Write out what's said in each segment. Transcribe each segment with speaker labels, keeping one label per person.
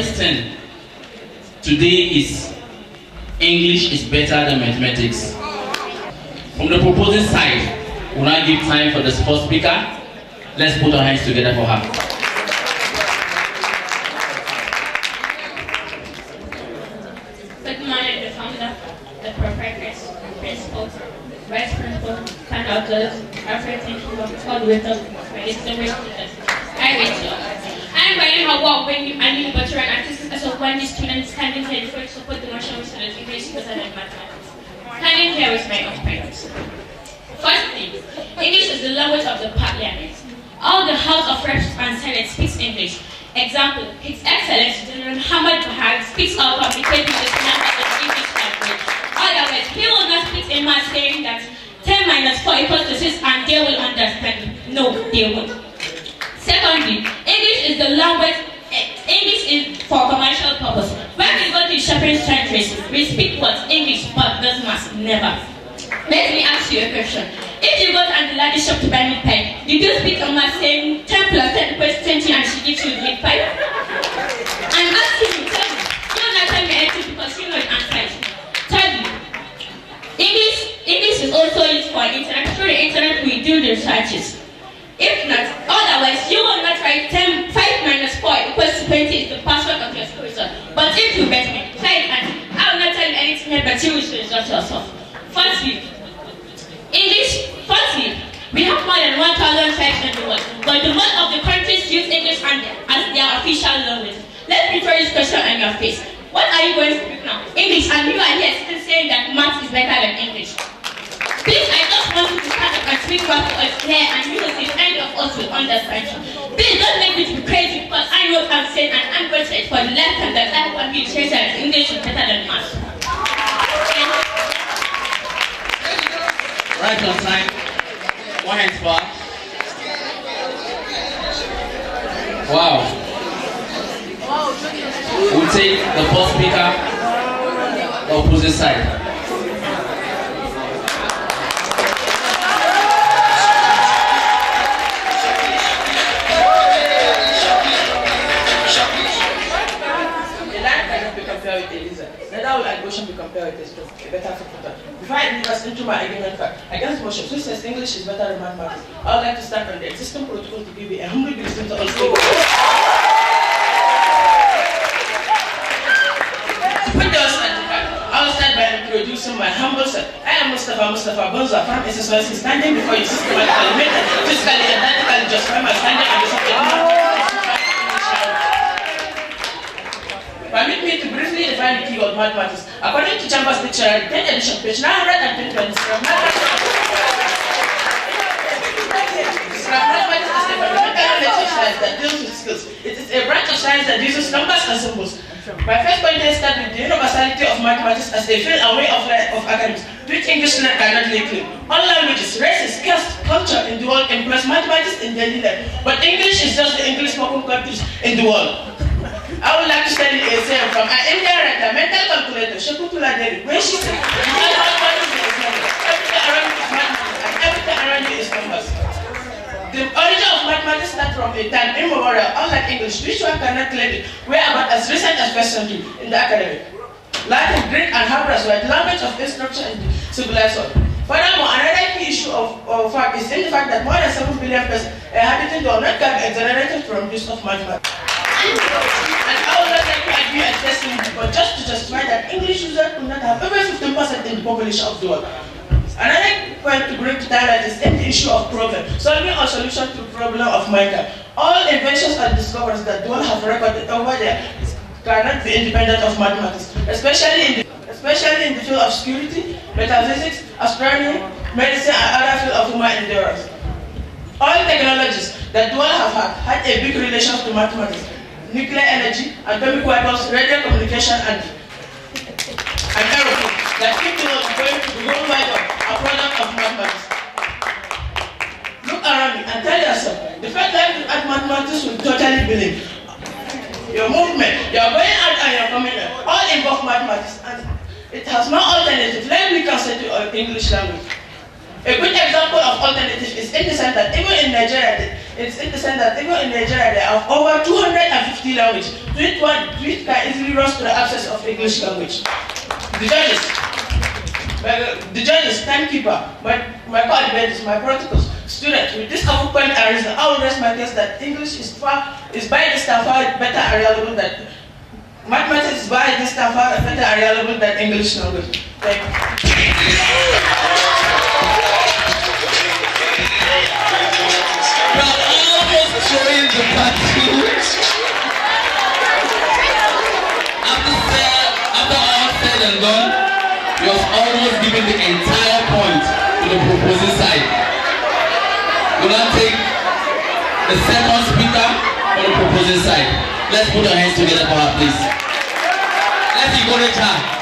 Speaker 1: question today is English is better than mathematics. From the proposing side, we'll now give time for the first speaker. Let's put our hands together for her.
Speaker 2: Good morning, the founder, the proprietors, principals, vice principal, conductors, operating all with us, my distinguished speakers. I rate you. I'm Brian Howard when you are new veteran artist as of one student standing here before to support the national students in English better than mathematics. Standing here with my own parents. First thing, English is the language of the parliament. All the House of Reps and Senate speaks English. Example, His Excellency General Muhammad Buhari speaks our complicated members of the English language. Otherwise, he will not speak in math saying that 10 minus 4 equals to 6 and they will understand. No, they won't. Secondly, English is the language, English is for commercial purpose. When we go to shopping centers, we speak what? English, but does math? Never. Let me ask you a question. If you go to the lady shop to buy meat pie, did you speak a math saying 10 plus 10 equals 20 and she gives you meat pie? I'm asking you, tell me. You will not tell me anything because you know the answer. Thirdly, English is also used for internet. Through the internet, we do the researches. If not, otherwise, you will not write 5 minus 4 equals to 20 is the password of your school result. But if you bet me, try it and I will not tell you anything here, but you will result yourself. Firstly, we have more than 1,000 tribes in the world, but the most of the countries use English as their official language. Let me throw this question on your face. What are you going to speak now? English, and you are here still saying that math is better than English. Please, I just want you to stand up and speak back to us here, and you will see any of us will understand you. Please don't make me to be crazy because I know what I'm saying, and I'm going to say it for the last time that I want you to say that English is better than math.
Speaker 1: Right on time. One hand for her. Wow. We'll take the first speaker, the opposite side.
Speaker 3: Neither will aggression be compared with a better footballer. Before I invest into my argument fact against motion, who says English is better than mathematics, I would like to start on the existing protocol to give you a humble greeting to all stakeholders. To put those at the fact, I will start by introducing my humble self. I am Mustafa Bonza from SSYC, standing before you systematically, mentally, physically, and tactically justify my standing on the subject matter. Permit me to briefly define the keyword mathematics. According to Chambers Dictionary, 10th edition, page 920, mathematics is a fundamental knowledge of science that deals with skills. It is a branch of science that uses numbers and symbols. My first point is that with the universality of mathematics as they fill a way of life of academics, which English cannot lay claim. All languages, races, caste, culture in the world employs mathematics in daily life, but English is just the English-spoken countries in the world. I would like to study a saying from an Indian writer, mental calculator, Shakutula Devi, where she said, everything around you is mathematics and everything around you is numbers. The origin of mathematics starts from a time immemorial, unlike English, which one cannot claim it, where about as recent as first century in the academic. Latin, Greek, and Hebrew were the language of instruction and civilization. Furthermore, another key issue of fact is in the fact that more than 7 billion persons inhabiting the not can be exonerated from use of mathematics. And I would not like to agree and testimony, but just to justify that English users could not have over 15% in the population of the world. Another point to bring to highlight is in the issue of problem, solving a solution to the problem of mankind. All inventions and discoveries that the world have recorded over there cannot be independent of mathematics, especially in the field of security, metaphysics, astronomy, medicine, and other fields of human endurance. All technologies that the world have had a big relation to mathematics. Nuclear energy, atomic weapons, radio communication, and aeroplanes that keep the world going to the whole wide world a product of mathematics. Look around you and tell yourself, the fact that you add mathematics will totally believe. Your movement, your going out and your coming in, all involve mathematics, and it has no alternative. Let me translate to English language. A good example of alternative is in the sense that even in Nigeria, It's in the sense that even in Nigeria there are over 250 languages. Which can easily run to the access of English language. The judges, timekeeper, my co-advisors, my protocols, students, with this point and reason, I will rest my case that English is by this time far better and reliable than mathematics is by this time far better and reliable than English language. Thank you.
Speaker 1: Showing the cartoons. After all said and done, he was almost giving the entire point to the proposing side. We'll now take the second speaker for the proposing side. Let's put our hands together for her, please. Let's encourage her.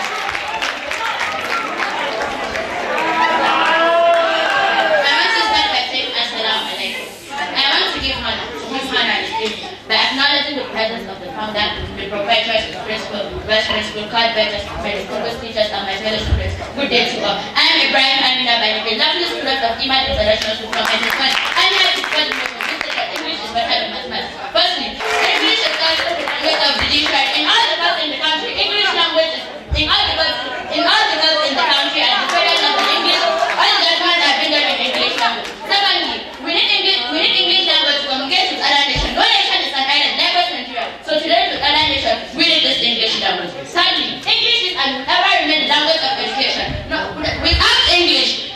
Speaker 4: By acknowledging the presence of the founder, the proprietors, the principal, vice principal, co-advisors, my distinguished teachers, and my fellow students. Good day to all. I am Ibrahim Amina by the lovely student of Iman International School from Etiquette. I am here to spread the message that English is better than mathematics. Firstly, English is also the language of the dictionary. In all the parts in the country, English language is in all the parts in the country and the federal level English, all judgments are rendered in English language. Secondly, we need English language to communicate with other nations. No nation is an island, never Nigeria. So to relate with other nations, we need this English language. Thirdly, English is and will ever remain the language of education. No, without English,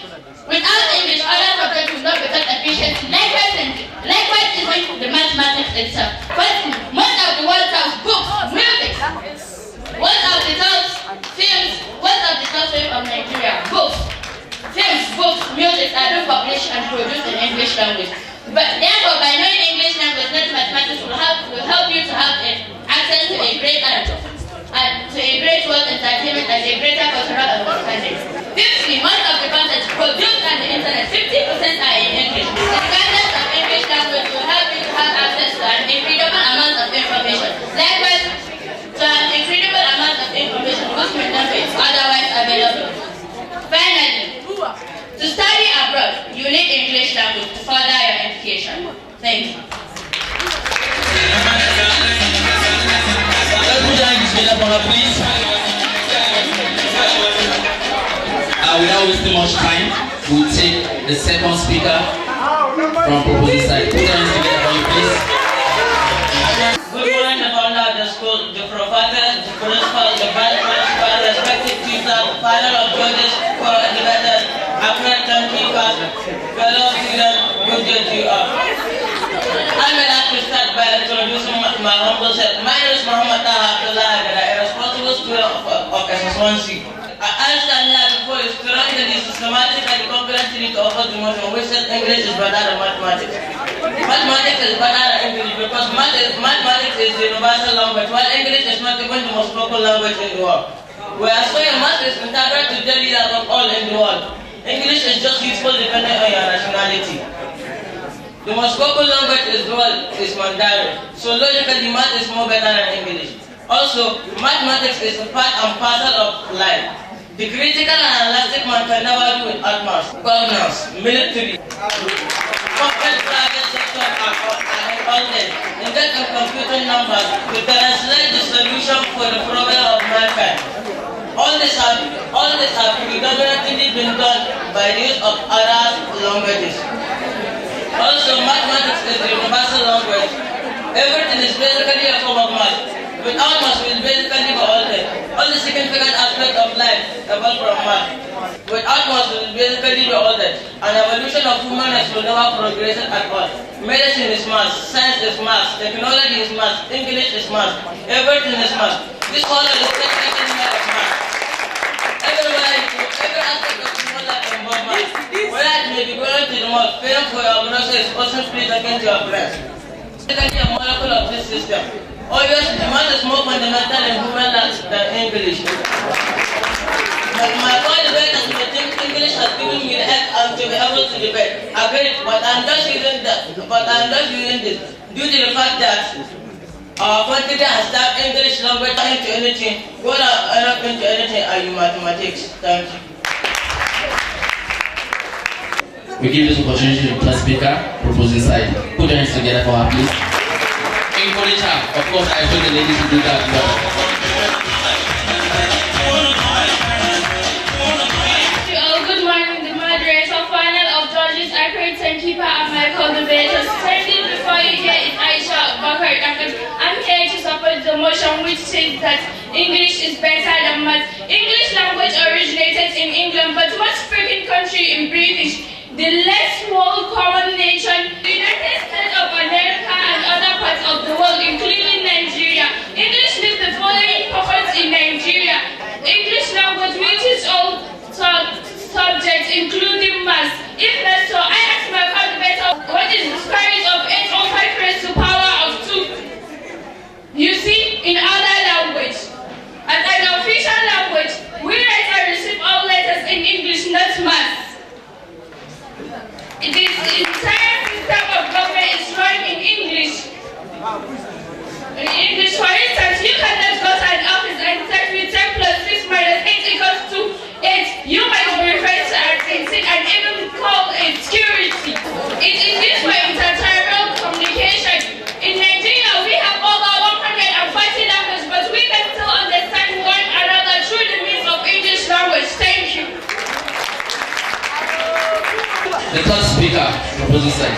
Speaker 4: other subjects will not be taught efficiently. Likewise, even the mathematics itself. Firstly, most of the world talks books, music. Most of the talks films of Nigeria, books. Films, books, music are being published and produced in English language. But therefore, by knowing English language, not mathematics, will help you to have access to a great art and to a great world entertainment and a greater cultural understanding. Fifthly, most of the content produced on the internet, 50% are in English. The content of English language will help you to have access to an incredible amount of information. Likewise, to an incredible amount of information which may not be otherwise available. Finally, to study abroad, you need English language to further your education. Thank you.
Speaker 1: Let's put your hands together for her, please. Without wasting much time, we'll take the second speaker from proposing side. Put your hands together for you, please.
Speaker 5: Good morning, the founder of the school, the proprietors, the principal, the vice principal, respected teachers, the panel of judges, co-educators, African timekeepers, fellow students, good day to you all. I would like to start by introducing my humble self. My name is Muhammad Taha Abdullah, a responsible student of SS1C. I stand here before you to introduce the systematic and the competency to offer the motion which says English is better than mathematics. Mathematics is better than English because mathematics is the universal language, while English is not even the most spoken language in the world. We are saying math is integral to the leaders of all in the world. English is just useful depending on your nationality. The most spoken language is Mandarin, so logically math is more better than English. Also, mathematics is a part and parcel of life. The critical and elastic man can never do without maths. Governance, military, corporate private sector are involved in getting computing numbers to translate the solution for the problem of mankind. All this have predominantly been done by the use of other languages. Also, mathematics is the universal language. Everything is basically a form of math. Without math, we will basically be altered. All the significant aspects of life evolve from math. Without math, we will basically be altered. An evolution of humanness will never progress at all. Medicine is math, science is math, technology is math, English is math, everything is math. This whole is technically made of math. Every aspect of human life involves math. Whether it may be going to the mouth, paying for your groceries, or simply talking to your friends. Basically a molecule of this system. Obviously, math is more fundamental in human life than English. But my point is that the thing English has given me the edge and to be able to debate. Agreed, but I'm just using this due to the fact that our country has turned English language into anything, go up into anything and mathematics. Thank you.
Speaker 1: We give this opportunity to the first speaker, proposing side. Put your hands together for her, please. Encourage her. Of course, I told the lady to do that, but
Speaker 2: good morning, the moderator, final of judges, accurate timekeeper, and my co-debaters. Standing before you here is Aisha Bakar. I'm here to support the motion which says that English is better than math. English language originated in England, but what speaking country in British? The less small common nation, the United States of America and other parts of the world, including Nigeria. English leaves the following purpose in Nigeria. English language reaches all subjects, including maths. If not so, I ask my calculator, what is the square root of 8 or 5 raised to the power of 2? You see, in other language, as an official language, we write and receive all letters in English, not maths. It is the entire system of government is run in English. In English, for instance, you cannot go to an office and start with 10 plus 6 minus 8 equals to 8. You might be referred to as 18 and even called a security. It is used for intertribal communication. In Nigeria, we have over 140 languages, but we can still understand one another through the means of English language. Thank you.
Speaker 1: the third speaker, proposing side.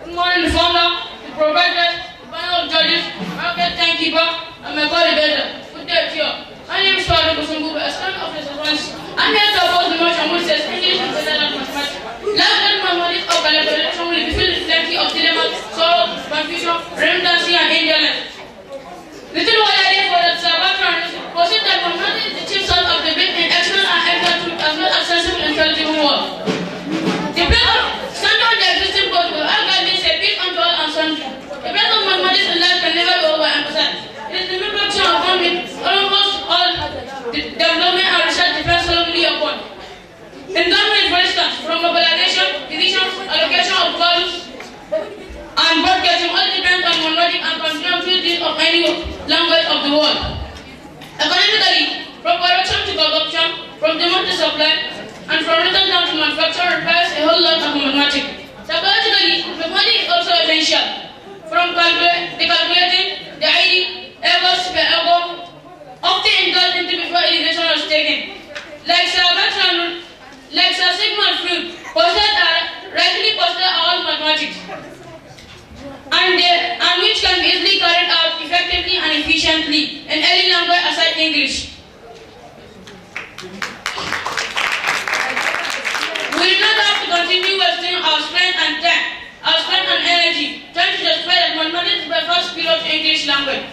Speaker 2: Good morning, the founder, the provider, the panel of judges, market timekeeper, and my co-debater. Good day to you. My name is Father Kusungu, a student of the Science. I'm here to oppose the motion which says English is better than mathematics. Last than mathematics of collaboration will be filled with plenty of dilemmas, sorrow, confusion, redundancy, and endurance. Little while I did for the Sabatrans, was it that mathematics is the chief source of the big and excellent and excellent truth as well as sensible and intelligible world. The place of stand on the existing code will all guidance a peace unto all and sundry. The place of mathematics in life can never be overemphasized. It is the reproduction of one with almost all the development and research depends solely upon. In government, for instance, from mobilization, division, allocation of values, and broadcasting all depends on monologic and continuity of any language of the world. Economically, from production to consumption, from demand to supply, and from retail down to manufacture requires a whole lot of mathematics. Psychologically, mathematics is also essential. From the calculating, the ID, ego, super ego, often indulged into before education was taken. Like Sir Sigmund Freud, rightly posted all mathematics, and which can be easily carried out effectively and efficiently in any language aside English. We do not have to continue wasting our strength and time, our strength and energy, trying to justify that mathematics is the first period of English language.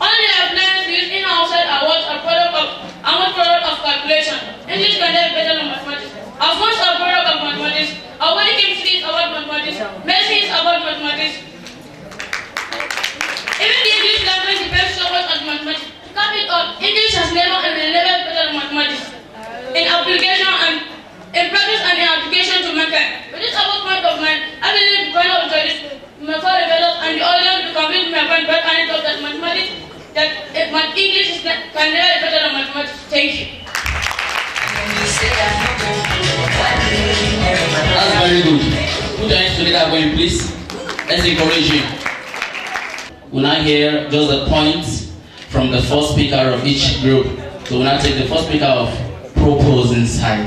Speaker 2: Only the appliances used in outside our words are product of calculation. English can never be better than mathematics. Our phones are product of mathematics. Our body chemistry is about mathematics. Medicine is about mathematics. Even the English language depends so much on mathematics. To cap it all, English has never and will never be better than mathematics. In application and in practice and in application to mankind. With this above point of mine, I believe the panel of judges, my father developed and the audience will complete my point back and it that mathematics, English can never be better than mathematics. Thank you.
Speaker 1: That's very good. Put your hands together going, please. Let's encourage him. We'll now hear just the points from the first speaker of each group. So we'll now take the first speaker of proposing side.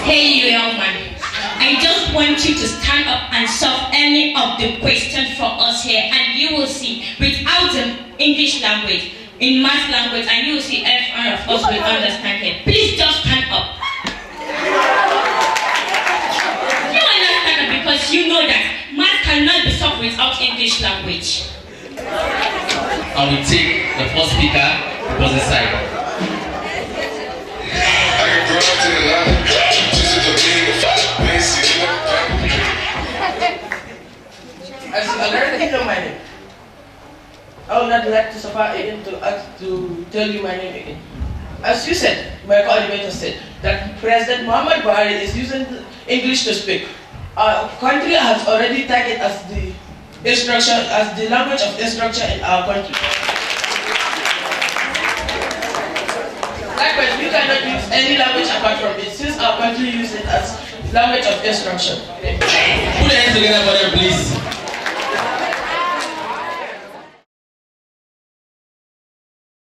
Speaker 6: Hey, you young man. I just want you to stand up and solve any of the questions for us here, and you will see, without the English language, in math language, and you will see every one of us will understand here. Please just stand up. You will not stand up because you know that math cannot be solved without English language.
Speaker 1: And we take the first speaker, proposing side.
Speaker 3: As you already know my name, I would not like to suffer again to tell you my name again. As you said, my coordinator said, that President Muhammad Buhari is using English to speak. Our country has already taken as the instruction, as the language of instruction in our country. Likewise, we cannot use with any language apart from it, since our country uses it as language of instruction.
Speaker 1: Put your hands together for them, please.